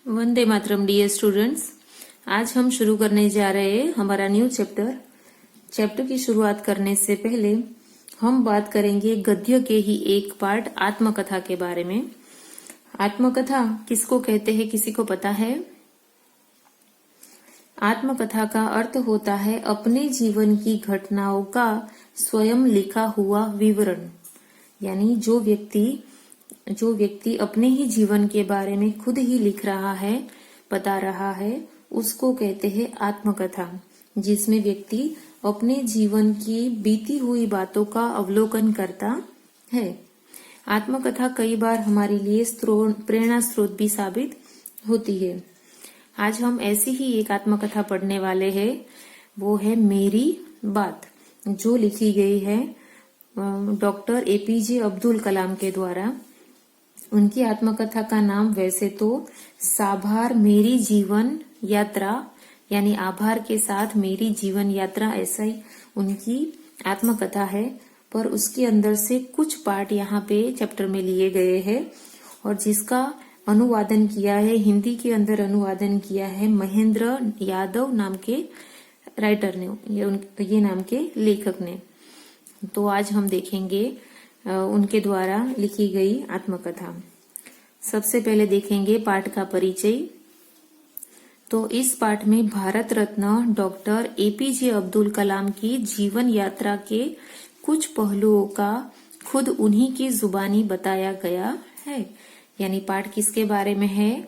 Vande Mataram dear students. आज हम शुरू करने जा रहे हैं हमारा न्यू चैप्टर की शुरुआत करने से पहले हम बात करेंगे गद्य के ही एक पार्ट आत्मकथा के बारे में। आत्मकथा किसको कहते हैं, किसी को पता है? आत्मकथा का अर्थ होता है अपने जीवन की घटनाओं का स्वयं लिखा हुआ विवरण। यानी जो व्यक्ति अपने ही जीवन के बारे में खुद ही लिख रहा है, बता रहा है, उसको कहते हैं आत्मकथा, जिसमें व्यक्ति अपने जीवन की बीती हुई बातों का अवलोकन करता है। आत्मकथा कई बार हमारे लिए प्रेरणा स्रोत भी साबित होती है। आज हम ऐसी ही एक आत्मकथा पढ़ने वाले हैं। वो है मेरी बात, जो लिखी गई है डॉक्टर एपीजे अब्दुल कलाम के द्वारा। उनकी आत्मकथा का नाम वैसे तो साभार मेरी जीवन यात्रा, यानी आभार के साथ मेरी जीवन यात्रा, ऐसा ही उनकी आत्मकथा है। पर उसके अंदर से कुछ पार्ट यहाँ पे चैप्टर में लिए गए हैं और जिसका अनुवादन किया है, हिंदी के अंदर अनुवादन किया है महेंद्र यादव नाम के राइटर ने, ये नाम के लेखक ने। तो आज हम देखेंगे उनके द्वारा लिखी गई आत्मकथा। सबसे पहले देखेंगे पाठ का परिचय। तो इस पाठ में भारत रत्न डॉक्टर एपीजे अब्दुल कलाम की जीवन यात्रा के कुछ पहलुओं का खुद उन्हीं की जुबानी बताया गया है। यानी पाठ किसके बारे में है?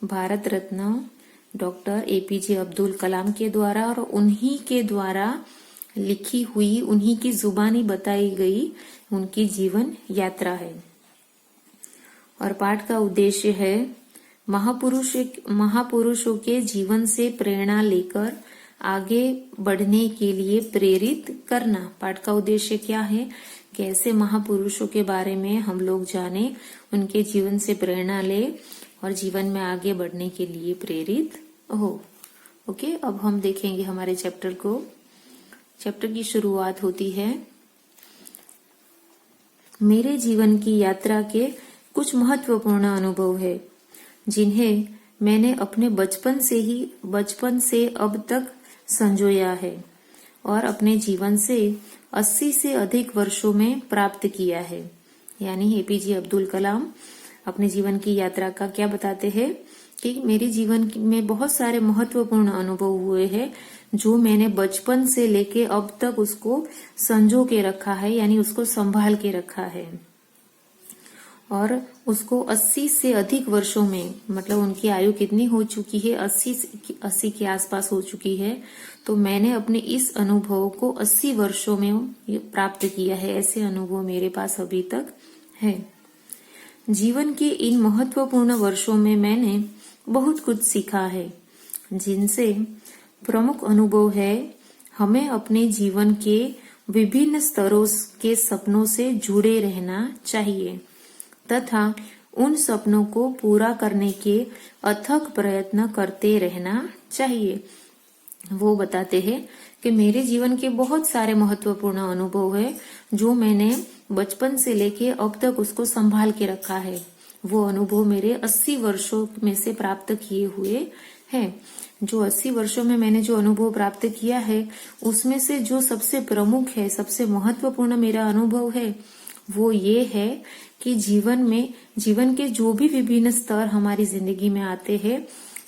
भारत रत्न डॉक्टर एपीजे अब्दुल कलाम के द्वारा और उन्हीं के द्वारा लिखी हुई, उन्हीं की जुबानी बताई गई उनकी जीवन यात्रा है। और पाठ का उद्देश्य है महापुरुषों के जीवन से प्रेरणा लेकर आगे बढ़ने के लिए प्रेरित करना। पाठ का उद्देश्य क्या है? कैसे महापुरुषों के बारे में हम लोग जाने, उनके जीवन से प्रेरणा ले और जीवन में आगे बढ़ने के लिए प्रेरित हो। ओके, अब हम देखेंगे हमारे चैप्टर को। चैप्टर की शुरुआत होती है मेरे जीवन की यात्रा के कुछ महत्वपूर्ण अनुभव है जिन्हें मैंने अपने बचपन से अब तक संजोया है और अपने जीवन से 80 से अधिक वर्षों में प्राप्त किया है। यानी एपीजे अब्दुल कलाम अपने जीवन की यात्रा का क्या बताते हैं कि मेरे जीवन में बहुत सारे महत्वपूर्ण अनुभव हुए हैं जो मैंने बचपन से लेके अब तक उसको संजो के रखा है, यानी उसको संभाल के रखा है। और उसको 80 से अधिक वर्षों में, मतलब उनकी आयु कितनी हो चुकी है? 80 के आसपास हो चुकी है। तो मैंने अपने इस अनुभव को 80 वर्षों में प्राप्त किया है। ऐसे अनुभव मेरे पास अभी तक है। जीवन के इन महत्वपूर्ण वर्षों में मैंने बहुत कुछ सीखा है, जिनसे प्रमुख अनुभव है हमें अपने जीवन के विभिन्न स्तरों के सपनों से जुड़े रहना चाहिए तथा उन सपनों को पूरा करने के अथक प्रयत्न करते रहना चाहिए। वो बताते हैं कि मेरे जीवन के बहुत सारे महत्वपूर्ण अनुभव है जो मैंने बचपन से लेके अब तक उसको संभाल के रखा है। वो अनुभव मेरे 80 वर्षों में से प्राप्त किए हुए हैं। जो 80 वर्षों में मैंने जो अनुभव प्राप्त किया है उसमें से जो सबसे प्रमुख है, सबसे महत्वपूर्ण मेरा अनुभव है, वो ये है कि जीवन के जो भी विभिन्न स्तर हमारी जिंदगी में आते हैं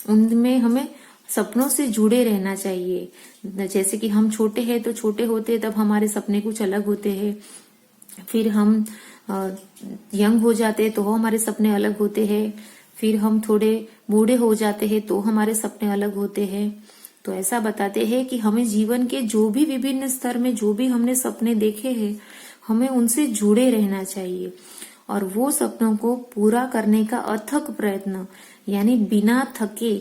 उनमें हमें सपनों से जुड़े रहना चाहिए। जैसे कि हम छोटे हैं तो छोटे होते तब हमारे सपने कुछ अलग होते हैं, फिर हम यंग हो जाते तो हमारे सपने अलग होते हैं, फिर हम थोड़े बूढ़े हो जाते हैं तो हमारे सपने अलग होते हैं। तो ऐसा बताते हैं कि हमें जीवन के जो भी विभिन्न स्तर में जो भी हमने सपने देखे हैं हमें उनसे जुड़े रहना चाहिए और वो सपनों को पूरा करने का अथक प्रयत्न, यानी बिना थके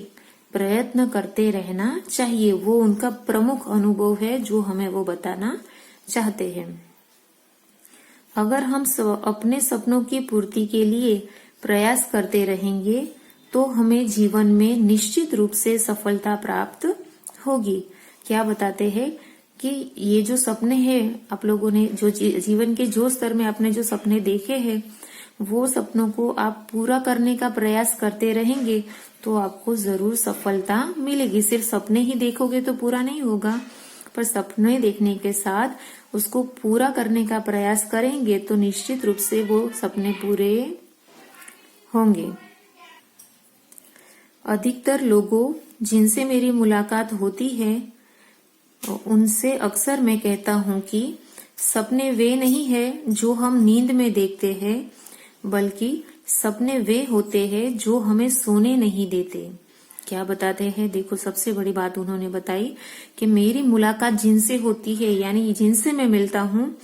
प्रयत्न करते रहना चाहिए। वो उनका प्रमुख अनुभव है जो हमें वो बताना चाहते हैं। अगर हम अपने सपनों की पूर्ति के लिए प्रयास करते रहेंगे तो हमें जीवन में निश्चित रूप से सफलता प्राप्त होगी। क्या बताते हैं कि ये जो सपने हैं आप लोगों ने, जो जीवन के जो स्तर में आपने जो सपने देखे हैं वो सपनों को आप पूरा करने का प्रयास करते रहेंगे तो आपको जरूर सफलता मिलेगी। सिर्फ सपने ही देखोगे तो पूरा नहीं होगा, पर सपने देखने के साथ उसको पूरा करने का प्रयास करेंगे तो निश्चित रूप से वो सपने पूरे होंगे। अधिकतर लोगों जिनसे मेरी मुलाकात होती है उनसे अक्सर मैं कहता हूँ कि सपने वे नहीं है जो हम नींद में देखते हैं, बल्कि सपने वे होते हैं जो हमें सोने नहीं देते। क्या बताते हैं, देखो सबसे बड़ी बात उन्होंने बताई कि मेरी मुलाकात जिनसे होती है, यानी जिनसे मैं मिलता हूँ,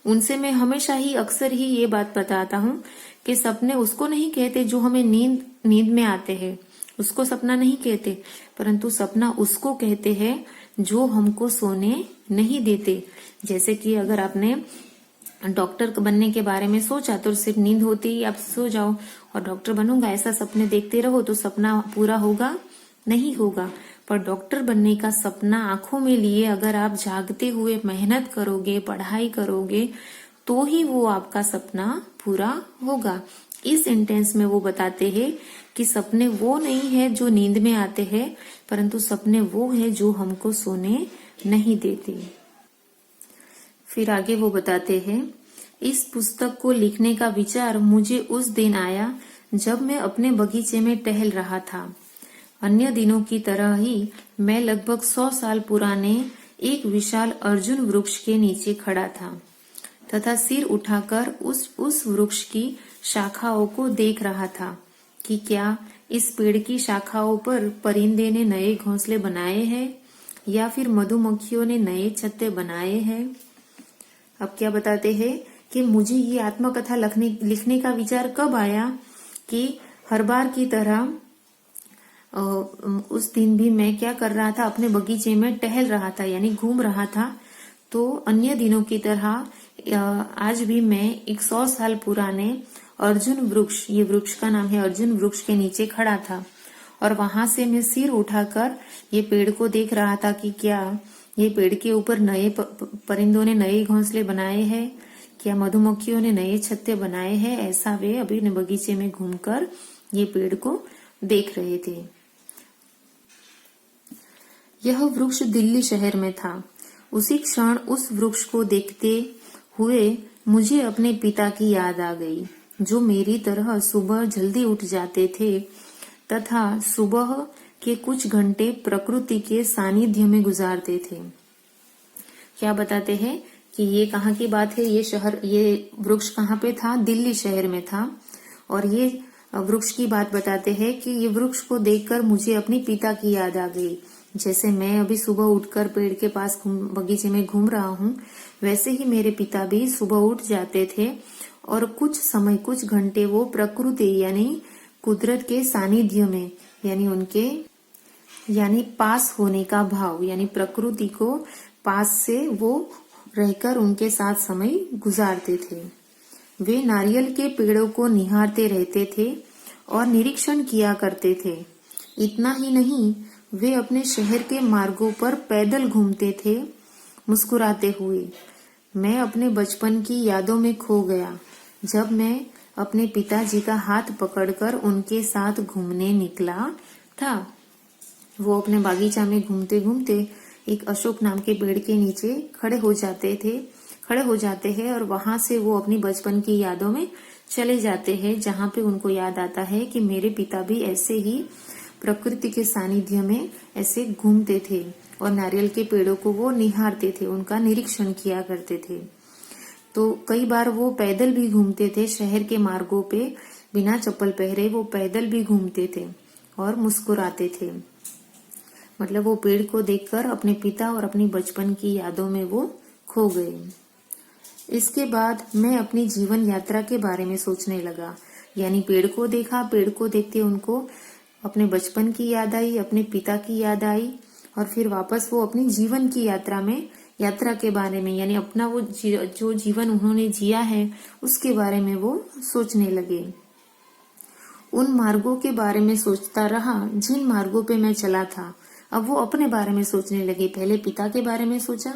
उनसे मैं हमेशा ही अक्सर ही ये बात बताता हूँ कि सपने उसको नहीं कहते जो हमें नींद में आते हैं, उसको सपना नहीं कहते, परंतु सपना उसको कहते हैं जो हमको सोने नहीं देते। जैसे कि अगर आपने डॉक्टर बनने के बारे में सोचा तो सिर्फ नींद होती ही आप सो जाओ और डॉक्टर बनूंगा ऐसा सपने देखते रहो तो सपना पूरा होगा नहीं होगा। पर डॉक्टर बनने का सपना आंखों में लिए अगर आप जागते हुए मेहनत करोगे, पढ़ाई करोगे, तो ही वो आपका सपना पूरा होगा। इस सेंटेंस में वो बताते हैं कि सपने वो नहीं है जो नींद में आते हैं, परंतु सपने वो है जो हमको सोने नहीं देते। फिर आगे वो बताते हैं, इस पुस्तक को लिखने का विचार मुझे उस दिन आया जब मैं अपने बगीचे में टहल रहा था। अन्य दिनों की तरह ही मैं लगभग 100 साल पुराने एक विशाल अर्जुन वृक्ष के नीचे खड़ा था तथा सिर उठाकर उस वृक्ष की शाखाओं को देख रहा था कि क्या इस पेड़ की शाखाओं पर परिंदे ने नए घोंसले बनाए हैं या फिर मधुमक्खियों ने नए छत्ते बनाए हैं। अब क्या बताते हैं कि मुझे ये आत्मकथा लिखने का विचार कब आया कि हर बार की तरह उस दिन भी मैं क्या कर रहा था, अपने बगीचे में टहल रहा था, यानी घूम रहा था। तो अन्य दिनों की तरह आज भी मैं 100 साल पुराने अर्जुन वृक्ष, ये वृक्ष का नाम है अर्जुन वृक्ष, के नीचे खड़ा था और वहां से मैं सिर उठाकर ये पेड़ को देख रहा था कि क्या ये पेड़ के ऊपर नए परिंदों ने नए घोंसले बनाए हैं, क्या मधुमक्खियों ने नए छत्ते बनाए हैं। ऐसा वे अभी बगीचे में घूमकर ये पेड़ को देख रहे थे। यह वृक्ष दिल्ली शहर में था। उसी क्षण उस वृक्ष को देखते हुए मुझे अपने पिता की याद आ गई, जो मेरी तरह सुबह जल्दी उठ जाते थे तथा सुबह के कुछ घंटे प्रकृति के सानिध्य में गुजारते थे। क्या बताते हैं कि ये कहाँ की बात है, ये वृक्ष कहाँ पे था, दिल्ली शहर में था। और ये वृक्ष की बात बताते हैं कि ये वृक्ष को देखकर मुझे अपने पिता की याद आ गई। जैसे मैं अभी सुबह उठकर पेड़ के पास बगीचे में घूम रहा हूँ, वैसे ही मेरे पिता भी सुबह उठ जाते थे और कुछ समय, कुछ घंटे वो प्रकृति यानी कुदरत के सानिध्य में, यानी पास होने का भाव, यानी प्रकृति को पास से वो रहकर उनके साथ समय गुजारते थे। वे नारियल के पेड़ों को निहारते रहते थे और निरीक्षण किया करते थे। इतना ही नहीं, वे अपने शहर के मार्गों पर पैदल घूमते थे, मुस्कुराते हुए। मैं अपने बचपन की यादों में खो गया जब मैं अपने पिताजी का हाथ पकड़कर उनके साथ घूमने निकला था। वो अपने बागीचा में घूमते घूमते एक अशोक नाम के पेड़ के नीचे खड़े हो जाते हैं और वहां से वो अपनी बचपन की यादों में चले जाते हैं, जहां पे उनको याद आता है कि मेरे पिता भी ऐसे ही प्रकृति के सानिध्य में ऐसे घूमते थे और नारियल के पेड़ों को वो निहारते थे, उनका निरीक्षण किया करते थे। तो कई बार वो पैदल भी घूमते थे, शहर के मार्गों पे बिना चप्पल पहरे वो पैदल भी घूमते थे और मुस्कुराते थे। मतलब वो पेड़ को देखकर अपने पिता और अपनी बचपन की यादों में वो खो गए। इसके बाद मैं अपनी जीवन यात्रा के बारे में सोचने लगा, यानी पेड़ को देखा, पेड़ को देखते उनको अपने बचपन की याद आई, अपने पिता की याद आई और फिर वापस वो अपनी जीवन की यात्रा के बारे में, यानी अपना वो जो जीवन उन्होंने जिया है उसके बारे में वो सोचने लगे। उन मार्गों के बारे में सोचता रहा जिन मार्गों पे मैं चला था। अब वो अपने बारे में सोचने लगे। पहले पिता के बारे में सोचा,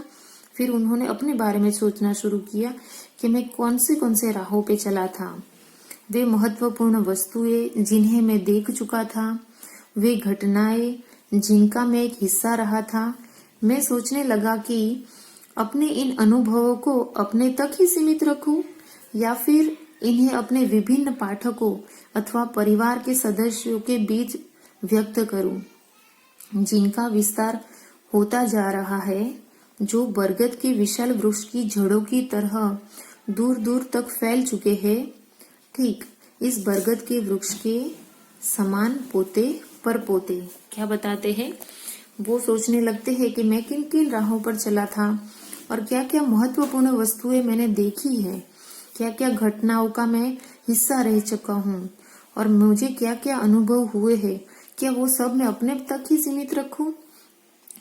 फिर उन्होंने अपने बारे में सोचना शुरू किया कि मैं कौन से राहों पे चला था। वे महत्वपूर्ण वस्तुएं जिन्हें मैं देख चुका था, वे घटनाएं जिनका मैं एक हिस्सा रहा था। मैं सोचने लगा कि अपने इन अनुभवों को अपने तक ही सीमित रखूं या फिर इन्हें अपने विभिन्न पाठकों अथवा परिवार के सदस्यों के बीच व्यक्त करूं, जिनका विस्तार होता जा रहा है, जो बरगद के विशाल वृक्ष की जड़ों की तरह दूर दूर तक फैल चुके हैं। ठीक इस बरगद के वृक्ष के समान पोते पर पोते। क्या बताते हैं? वो सोचने लगते हैं कि मैं किन किन राहों पर चला था और क्या क्या महत्वपूर्ण वस्तुएं मैंने देखी है, क्या क्या घटनाओं का मैं हिस्सा रह चुका हूँ और मुझे क्या क्या अनुभव हुए हैं। क्या वो सब मैं अपने तक ही सीमित रखूं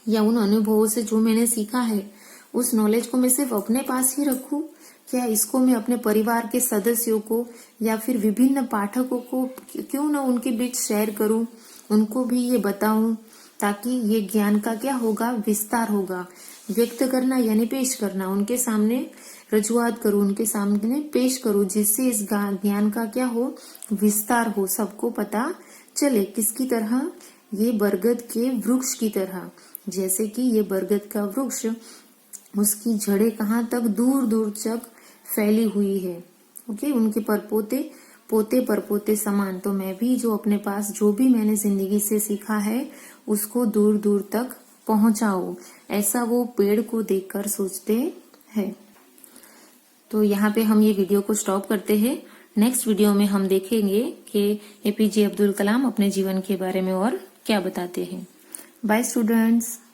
या उन अनुभवों से जो मैंने सीखा है उस नॉलेज को मैं सिर्फ अपने पास ही रखूं? क्या इसको मैं अपने परिवार के सदस्यों को या फिर विभिन्न पाठकों को क्यों ना उनके बीच शेयर करूं, उनको भी ये बताऊं, ताकि ये ज्ञान का क्या होगा, विस्तार होगा। व्यक्त करना यानी पेश करना, उनके सामने रजुआत करूं, उनके सामने पेश करूं, जिससे इस ज्ञान का क्या हो, विस्तार हो, सबको पता चले। किसकी तरह? ये बरगद के वृक्ष की तरह। जैसे कि ये बरगद का वृक्ष, उसकी जड़ें कहाँ तक, दूर दूर तक फैली हुई है। ओके, उनके परपोते पोते परपोते समान। तो मैं भी जो अपने पास जो भी मैंने जिंदगी से सीखा है उसको दूर दूर तक पहुंचाऊं, ऐसा वो पेड़ को देखकर सोचते हैं। तो यहाँ पे हम ये वीडियो को स्टॉप करते हैं। नेक्स्ट वीडियो में हम देखेंगे कि एपीजे अब्दुल कलाम अपने जीवन के बारे में और क्या बताते हैं। Bye students.